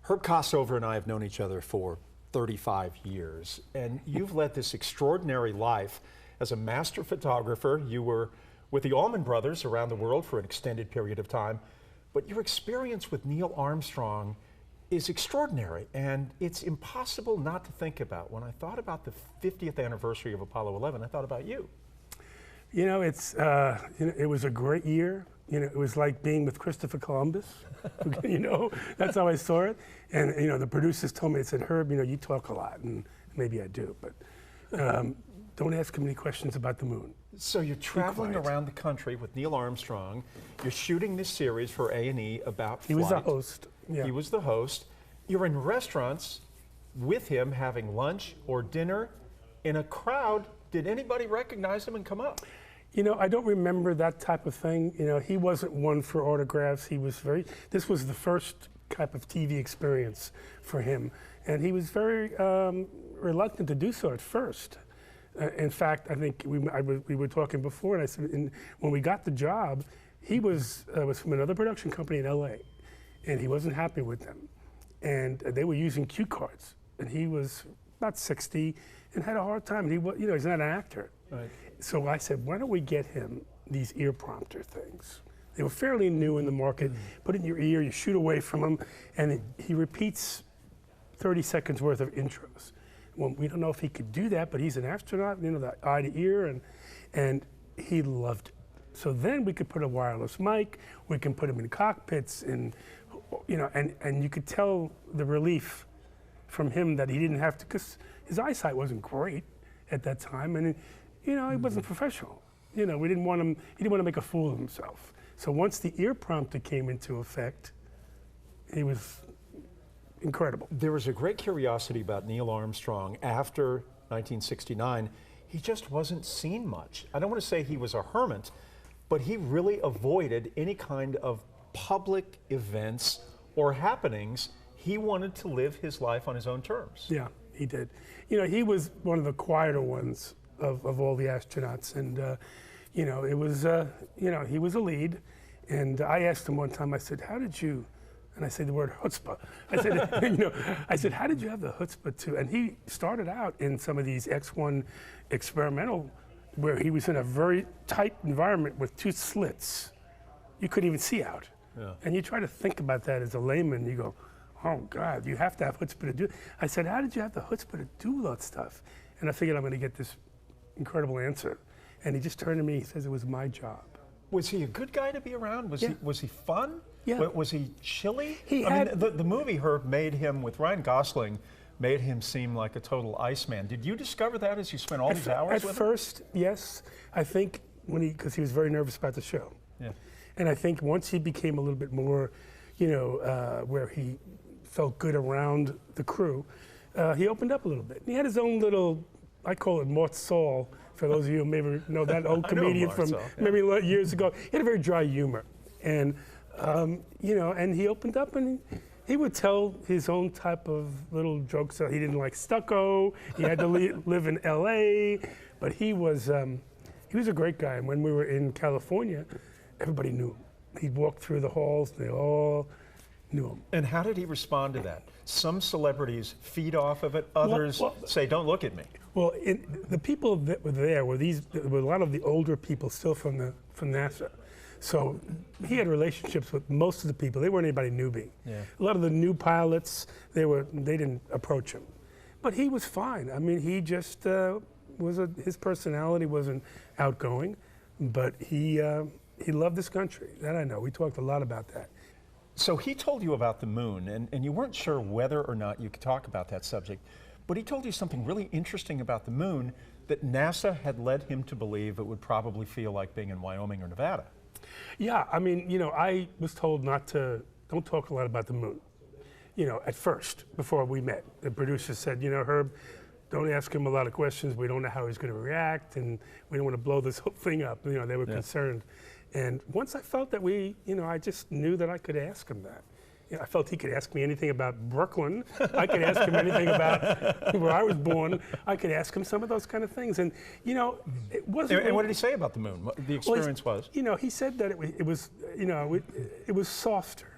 Herb Kossover and I have known each other for 35 years, and you've led this extraordinary life as a master photographer. You were with the Allman Brothers around the world for an extended period of time, but your experience with Neil Armstrong is extraordinary, and it's impossible not to think about. When I thought about the 50th anniversary of Apollo 11, I thought about you. You know, it was a great year. You know, it was like being with Christopher Columbus. You know, that's how I saw it. And you know, the producers told me, they said, Herb, you know, you talk a lot, and maybe I do, but don't ask him any questions about the moon. So you're traveling around the country with Neil Armstrong. You're shooting this series for A&E about flight. He was the host. Yeah. He was the host. You're in restaurants with him having lunch or dinner in a crowd. Did anybody recognize him and come up? You know, I don't remember that type of thing. You know, he wasn't one for autographs. He was this was the first type of TV experience for him. And he was very reluctant to do so at first. In fact, I think we were talking before, and I said, when we got the job, he was from another production company in LA, and he wasn't happy with them. And they were using cue cards, and he was about 60 and had a hard time. And you know, he's not an actor. Right. So I said, why don't we get him these ear prompter things? They were fairly new in the market. Put it in your ear, you shoot away from him, and he repeats 30 seconds worth of intros. Well, we don't know if he could do that, but he's an astronaut, you know, the eye to ear, and he loved it. So then we could put a wireless mic, we can put him in cockpits, and you know, and you could tell the relief from him that he didn't have to, because his eyesight wasn't great at that time, and you know, he wasn't professional. You know, we didn't want him, he didn't want to make a fool of himself. So once the ear prompter came into effect, he was incredible. There was a great curiosity about Neil Armstrong after 1969. He just wasn't seen much. I don't want to say he was a hermit, but he really avoided any kind of public events or happenings. He wanted to live his life on his own terms. Yeah, he did. You know, he was one of the quieter ones of all the astronauts, and you know, it was you know, he was a lead, and I asked him one time, I said, how did you, and I said the word chutzpah. I said, you know, I said, how did you have the chutzpah to? And he started out in some of these X-1 experimental, where he was in a very tight environment with two slits. You couldn't even see out. Yeah. And you try to think about that as a layman, you go, oh God, you have to have chutzpah to do it. I said, how did you have the chutzpah to do that stuff? And I figured I'm going to get this incredible answer. And he just turned to me, he says, it was my job. Was he a good guy to be around? Was he fun? Yeah. Was he chilly? I mean, the movie Herb made him, with Ryan Gosling, made him seem like a total Iceman. Did you discover that as you spent all these hours with him? At first, yes. I think because he was very nervous about the show. Yeah. And I think once he became a little bit more, you know, where he felt good around the crew, he opened up a little bit. And he had his own little, I call it Mort Saul, for those of you who maybe know that old comedian from maybe years ago. He had a very dry humor. And, you know, and he opened up and he would tell his own type of little jokes. He didn't like stucco, he had to live in LA, but he was a great guy. And when we were in California, everybody knew him. He'd walk through the halls, they all knew him. And how did he respond to that? Some celebrities feed off of it, others say, don't look at me. Well, the people that were there were a lot of the older people still from NASA. So he had relationships with most of the people. They weren't anybody newbie. Yeah. A lot of the new pilots, they didn't approach him. But he was fine. I mean, he just his personality wasn't outgoing, but he loved this country. That I know. We talked a lot about that. So he told you about the moon, and you weren't sure whether or not you could talk about that subject, but he told you something really interesting about the moon, that NASA had led him to believe it would probably feel like being in Wyoming or Nevada. Yeah, I mean, you know, I was told don't talk a lot about the moon, you know, at first, before we met. The producer said, you know, Herb, don't ask him a lot of questions. We don't know how he's going to react, and we don't want to blow this whole thing up. You know, they were concerned. And once I felt that you know, I just knew that I could ask him that. You know, I felt he could ask me anything about Brooklyn. I could ask him anything about where I was born. I could ask him some of those kind of things. And, you know, it wasn't... And what did he say about the moon? What the experience was? You know, he said that it was, you know, it was softer.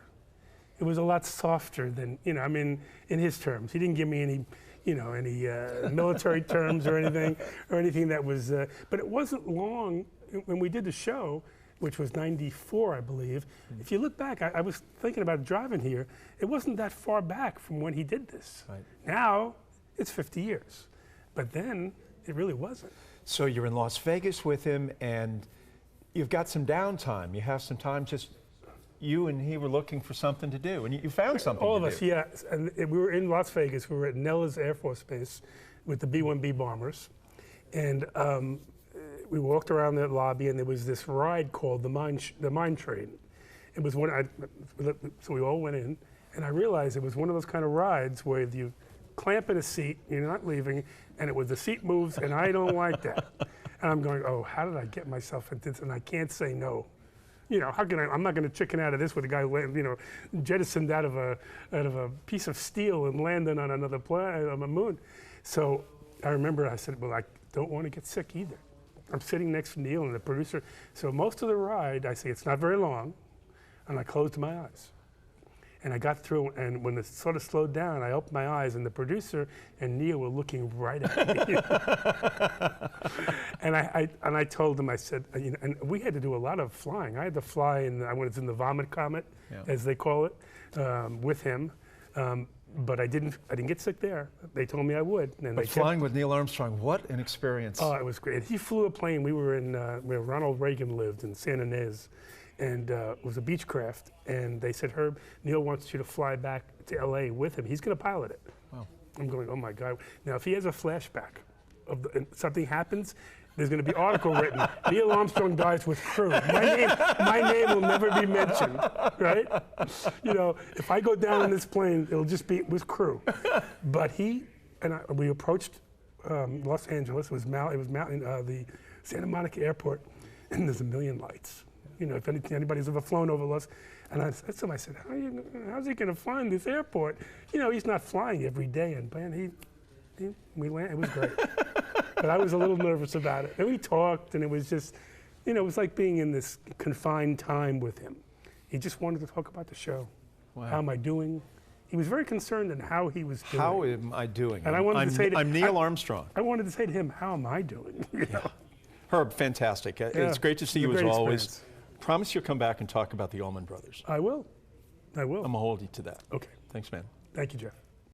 it was a lot softer than, I mean, in his terms. He didn't give me any, any military terms or anything that was, but it wasn't long when we did the show, which was 94, I believe. If you look back, I was thinking about driving here, it wasn't that far back from when he did this. Right. Now, it's 50 years. But then, it really wasn't. So you're in Las Vegas with him, and you've got some downtime. You have some time, just you and he were looking for something to do, and you found something All to of us, do. yeah. And we were in Las Vegas. We were at Nellis Air Force Base with the B-1B bombers. And we walked around the lobby, and there was this ride called the mine train. It was so we all went in, and I realized it was one of those kind of rides where you clamp in a seat, you're not leaving, and the seat moves, and I don't like that. And I'm going, oh, how did I get myself into this? And I can't say no. How can I'm not going to chicken out of this with a guy, jettisoned out of a piece of steel and landing on another planet, on the moon. So I remember I said, well, I don't want to get sick either. I'm sitting next to Neil and the producer. So most of the ride, I say, it's not very long, and I closed my eyes. And I got through, and when it sort of slowed down, I opened my eyes, and the producer and Neil were looking right at me. And I told them, I said, and we had to do a lot of flying. I had to fly I was in the Vomit Comet, as they call it, with him. But I didn't get sick there. They told me I would. And but flying with Neil Armstrong, what an experience. Oh, it was great. He flew a plane. We were in where Ronald Reagan lived in San Ynez. And it was a Beechcraft. And they said, Herb, Neil wants you to fly back to LA with him. He's going to pilot it. Wow. I'm going, oh my God. Now, if he has a flashback and something happens, there's going to be an article written, Neil Armstrong dies with crew. My name will never be mentioned, right? If I go down in this plane, it'll just be with crew. But we approached Los Angeles. It was the Santa Monica Airport, and there's a million lights. If anybody's ever flown over Los, and I said to him, I said, how's he going to find this airport? He's not flying every day, and man, we landed. It was great. But I was a little nervous about it. And we talked, and it was just, it was like being in this confined time with him. He just wanted to talk about the show. Wow. How am I doing? He was very concerned in how he was doing. How am I doing? And I wanted to say to I'm Neil Armstrong. I wanted to say to him, how am I doing? Herb, fantastic. It's great to see you as always. Experience. Promise you'll come back and talk about the Allman Brothers. I will. I'm going to hold you to that. Okay. Thanks, man. Thank you, Jeff.